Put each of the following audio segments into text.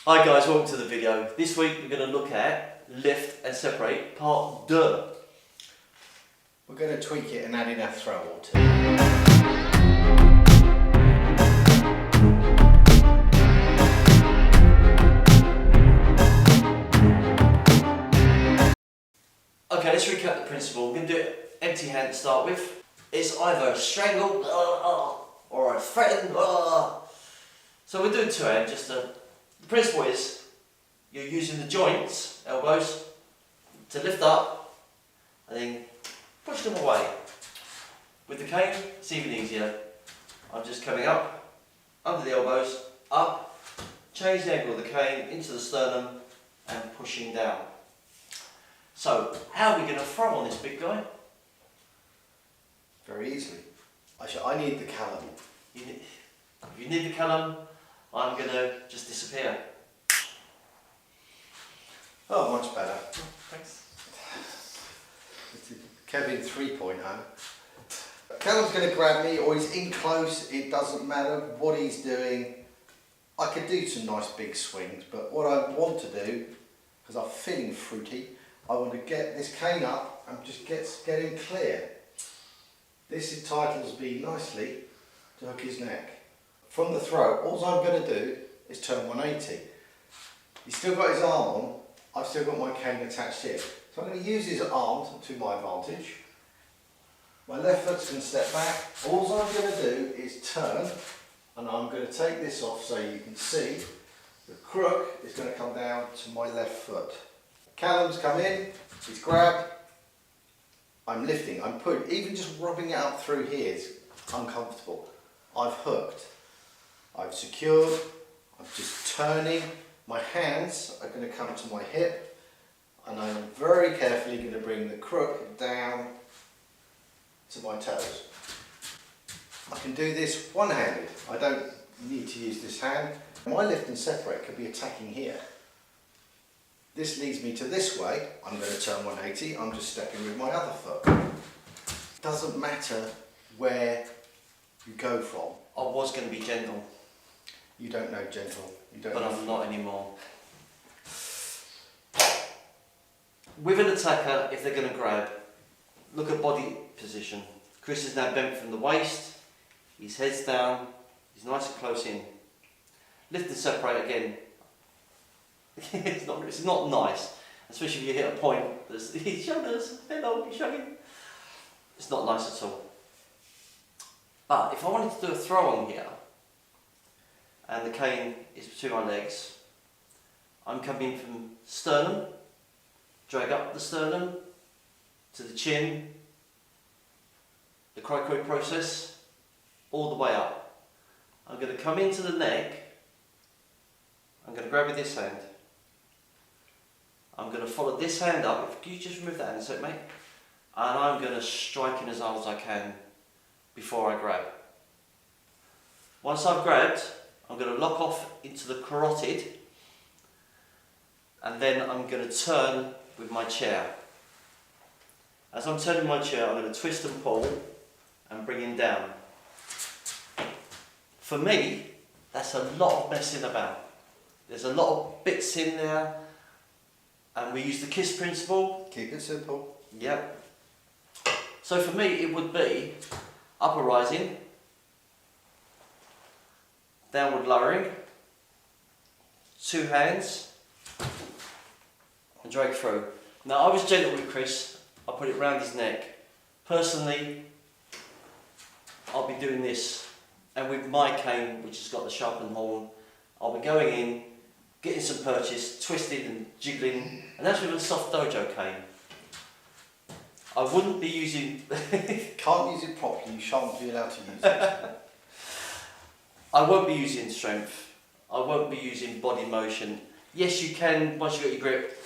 Hi guys, welcome to the video. This week we're going to look at lift and separate part 2. We're going to tweak it and add in a throw or two. Okay, let's recap the principle. We're going to do it empty hand to start with. It's either a strangle or a threaten. So we're doing two hand. The principle is you're using the joints, elbows, to lift up and then push them away. With the cane, it's even easier. I'm just coming up, under the elbows, up, change the angle of the cane into the sternum and pushing down. So, how are we going to throw on this big guy? Very easily. I need the callum. If you need the callum, I'm going to just disappear. Oh, much better. Oh, thanks. Kevin 3.0. Callum's going to grab me, or he's in close, it doesn't matter what he's doing. I could do some nice big swings, but what I want to do, because I'm feeling fruity, I want to get this cane up and just get him clear. This entitles me nicely to hook his neck. From the throat, all I'm going to do is turn 180. He's still got his arm on, I've still got my cane attached here. So I'm going to use his arm to my advantage. My left foot's going to step back. All I'm going to do is turn, and I'm going to take this off so you can see the crook is going to come down to my left foot. Callum's come in, he's grabbed, I'm lifting, I'm putting, even just rubbing it out through here is uncomfortable. I've hooked, I've secured, I'm just turning, my hands are going to come to my hip, and I'm very carefully going to bring the crook down to my toes. I can do this one-handed, I don't need to use this hand. My lift and separate could be attacking here. This leads me to this way, I'm going to turn 180, I'm just stepping with my other foot. Doesn't matter where you go from. I was going to be gentle. You don't know gentle. You don't But know I'm not anymore. With an attacker, if they're going to grab, look at body position. Chris is now bent from the waist, his head's down, he's nice and close in. Lift and separate again. It's not nice, especially if you hit a point. His shoulders, hello, he's showing. It's not nice at all. But if I wanted to do a throw on here, and the cane is between my legs, I'm coming from sternum, drag up the sternum to the chin, the cry-crow process, all the way up. I'm going to come into the neck, I'm going to grab with this hand. I'm going to follow this hand up, if you just remove that hand a sec, mate, and I'm going to strike in as hard as I can before I grab. Once I've grabbed, I'm going to lock off into the carotid, and then I'm going to turn with my chair. As I'm turning my chair, I'm going to twist and pull and bring him down. For me, that's a lot of messing about. There's a lot of bits in there, and we use the KISS principle. Keep it simple. Yep. So for me, it would be upper rising, downward lowering, two hands, and drag through. Now I was gentle with Chris, I put it round his neck. Personally, I'll be doing this, and with my cane, which has got the sharpened horn, I'll be going in, getting some purchase, twisting and jiggling, and that's with a soft dojo cane. I wouldn't be using... Can't use it properly, you shan't be allowed to use it. I won't be using strength, I won't be using body motion. Yes, you can, once you got your grip,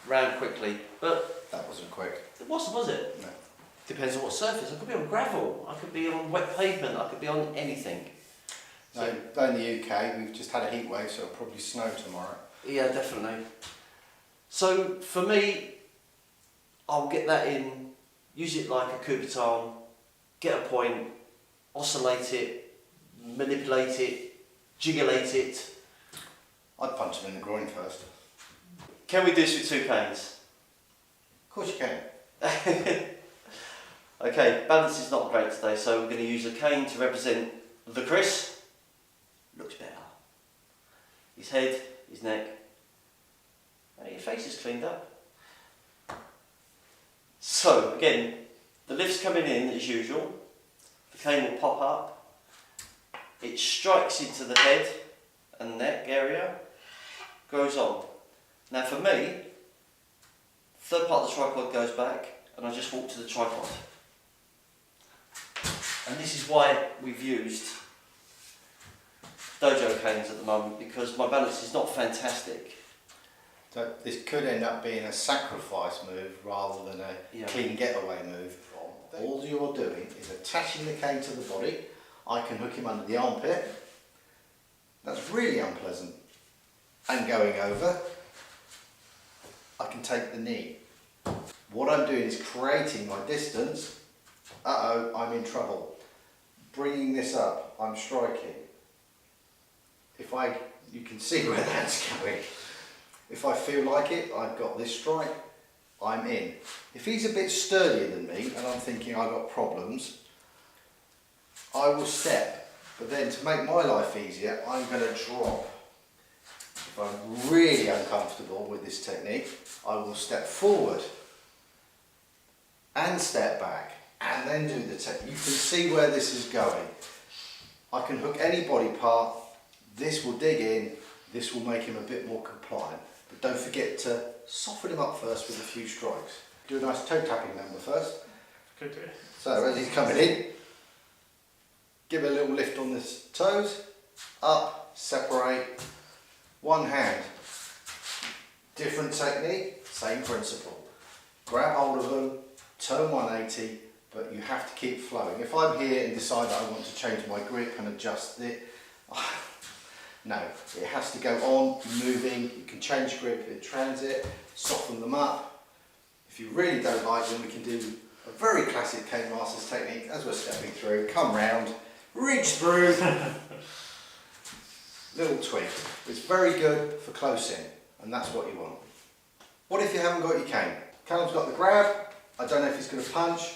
round quickly, but... That wasn't quick. It wasn't, was it? No. Depends on what surface. I could be on gravel, I could be on wet pavement, I could be on anything. No, in the UK, we've just had a heat wave, so it'll probably snow tomorrow. Yeah, definitely. So, for me, I'll get that in, use it like a coup baton, get a point, oscillate it, manipulate it, jigulate it, I'd punch him in the groin first. Can we do this with 2 canes? Of course you can. Okay, balance is not great today, so we're going to use a cane to represent the Chris. Looks better. His head, his neck. And your face is cleaned up. So, again, the lift's coming in as usual. The cane will pop up. It strikes into the head and neck area. Goes on. Now for me, third part of the tripod goes back and I just walk to the tripod. And this is why we've used dojo canes at the moment, because my balance is not fantastic. So this could end up being a sacrifice move rather than a clean getaway move. All you're doing is attaching the cane to the body. I can hook him under the armpit. That's really unpleasant. And going over, I can take the knee. What I'm doing is creating my distance. Uh-oh, I'm in trouble. Bringing this up, I'm striking. You can see where that's going. If I feel like it, I've got this strike, I'm in. If he's a bit sturdier than me and I'm thinking I've got problems, I will step. But then to make my life easier, I'm going to drop. If I'm really uncomfortable with this technique, I will step forward and step back and then do the technique. You can see where this is going. I can hook any body part, this will dig in, this will make him a bit more compliant. But don't forget to soften him up first with a few strikes. Do a nice toe tapping number first. Good do. So as he's coming in, give a little lift on the toes, up, separate, one hand. Different technique, same principle. Grab hold of them, turn 180, but you have to keep flowing. If I'm here and decide that I want to change my grip and adjust it, no, it has to go on, moving. You can change grip in transit, soften them up. If you really don't like them, we can do a very classic cane masters technique as we're stepping through. Come round, reach through, little tweak. It's very good for close in, and that's what you want. What if you haven't got your cane? Callum's got the grab. I don't know if he's going to punch.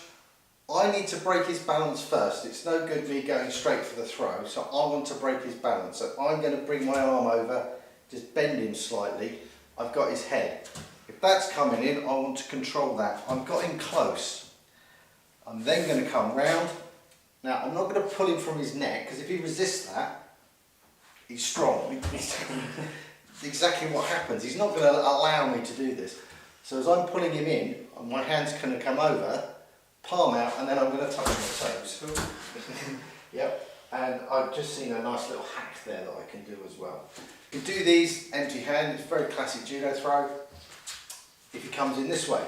I need to break his balance first. It's no good me going straight for the throw, so I want to break his balance. So I'm going to bring my arm over, just bend him slightly. I've got his head. If that's coming in, I want to control that. I've got him close. I'm then going to come round. Now, I'm not going to pull him from his neck, because if he resists that, he's strong. Exactly what happens. He's not going to allow me to do this. So as I'm pulling him in, my hand's going to come over, palm out, and then I'm going to touch my toes. Yep, and I've just seen a nice little hack there that I can do as well. You can do these empty hand. It's a very classic judo throw. If he comes in this way,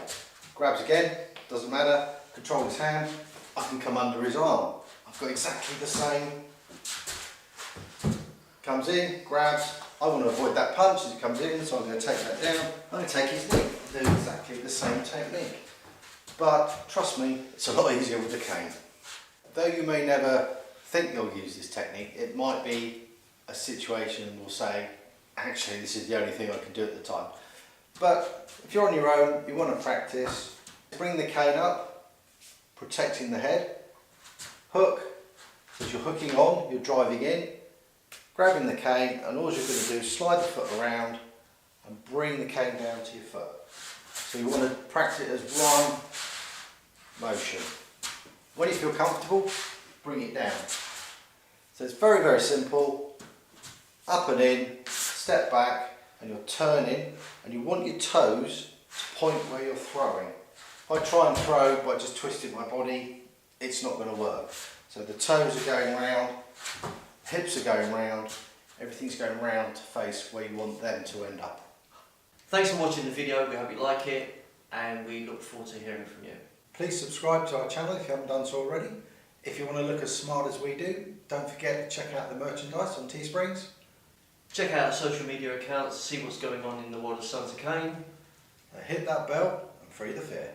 grabs again, doesn't matter, control his hand, I can come under his arm. I've got exactly the same. Comes in, grabs. I want to avoid that punch as he comes in, so I'm going to take that down. I'm going to take his knee, do exactly the same technique. But trust me, it's a lot easier with the cane. Though you may never think you'll use this technique, it might be a situation and we'll say, actually this is the only thing I can do at the time. But if you're on your own, you want to practice, bring the cane up, protecting the head, hook, as you're hooking on, you're driving in, grabbing the cane, and all you're going to do is slide the foot around and bring the cane down to your foot. So you want to practice it as one motion. When you feel comfortable, bring it down. So it's very, very simple. Up and in, step back, and you're turning, and you want your toes to point where you're throwing. If I try and throw by just twisting my body, it's not going to work. So the toes are going round, hips are going round, everything's going round to face where you want them to end up. Thanks for watching the video, we hope you like it, and we look forward to hearing from you. Please subscribe to our channel if you haven't done so already. If you want to look as smart as we do, don't forget to check out the merchandise on Teesprings. Check out our social media accounts, see what's going on in the world of Sons of Cane. Hit that bell and free the fear.